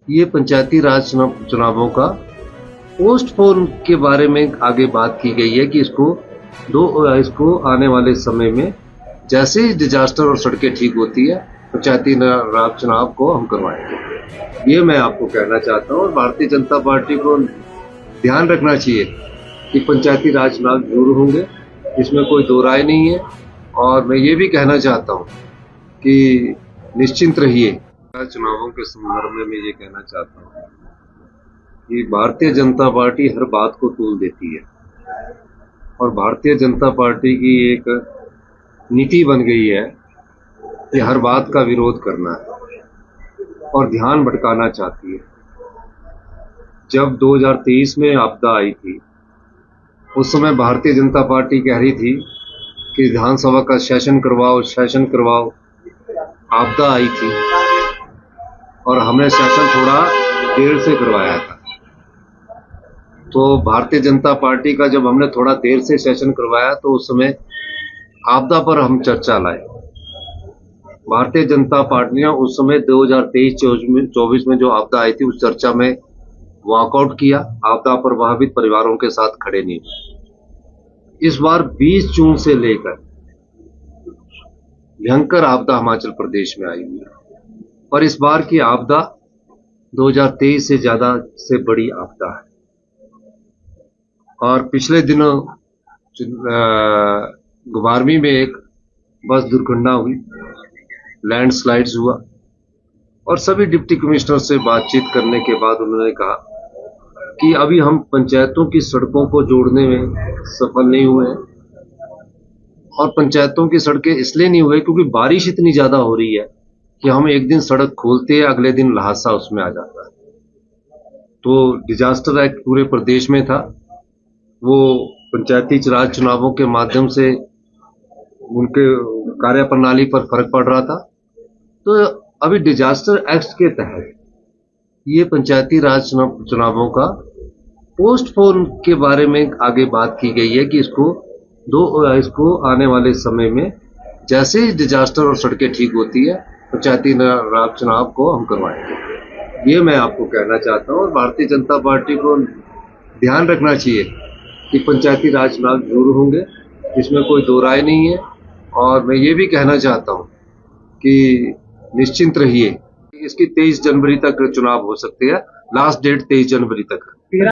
ये पंचायती राज चुनावों का पोस्टपोन के बारे में आगे बात की गई है कि इसको आने वाले समय में जैसे ही डिजास्टर और सड़कें ठीक होती है पंचायती राज चुनाव को हम करवाएंगे। ये मैं आपको कहना चाहता हूँ और भारतीय जनता पार्टी को ध्यान रखना चाहिए कि पंचायती राज चुनाव जरूर होंगे, इसमें कोई दो राय नहीं है। और मैं ये भी कहना चाहता हूँ कि निश्चिंत रहिए। चुनावों के संदर्भ में मैं ये कहना चाहता हूँ कि भारतीय जनता पार्टी हर बात को तूल देती है और भारतीय जनता पार्टी की एक नीति बन गई है कि हर बात का विरोध करना है और ध्यान भटकाना चाहती है। जब 2023 में आपदा आई थी उस समय भारतीय जनता पार्टी कह रही थी कि विधानसभा का सेशन करवाओ। आपदा आई थी और हमने सेशन थोड़ा देर से करवाया था। तो भारतीय जनता पार्टी का जब हमने थोड़ा देर से सेशन करवाया तो उस समय आपदा पर हम चर्चा लाए। भारतीय जनता पार्टी ने उस समय 2023-24 में जो आपदा आई थी उस चर्चा में वॉकआउट किया, आपदा पर प्रभावित परिवारों के साथ खड़े नहीं हुए। इस बार 20 जून से लेकर भयंकर आपदा हिमाचल प्रदेश में आई हुई है और इस बार की आपदा 2023 से ज्यादा से बड़ी आपदा है। और पिछले दिनों गुबारवी में एक बस दुर्घटना हुई, लैंडस्लाइड्स हुआ और सभी डिप्टी कमिश्नर से बातचीत करने के बाद उन्होंने कहा कि अभी हम पंचायतों की सड़कों को जोड़ने में सफल नहीं हुए हैं। और पंचायतों की सड़कें इसलिए नहीं हुए क्योंकि बारिश इतनी ज्यादा हो रही है कि हम एक दिन सड़क खोलते हैं, अगले दिन ल्हासा उसमें आ जाता है। तो डिजास्टर एक्ट पूरे प्रदेश में था, वो पंचायती राज चुनावों के माध्यम से उनके कार्यप्रणाली पर फर्क पड़ रहा था। तो अभी डिजास्टर एक्ट के तहत ये पंचायती राज चुनावों का पोस्टपोन के बारे में आगे बात की गई है कि इसको आने वाले समय में जैसे ही डिजास्टर और सड़कें ठीक होती है पंचायती राज चुनाव को हम करवाएंगे। ये मैं आपको कहना चाहता हूँ और भारतीय जनता पार्टी को ध्यान रखना चाहिए कि पंचायती राज चुनाव जरूर होंगे, इसमें कोई दो राय नहीं है। और मैं ये भी कहना चाहता हूँ कि निश्चिंत रहिए। इसकी 23 जनवरी तक चुनाव हो सकते हैं, लास्ट डेट 23 जनवरी तक।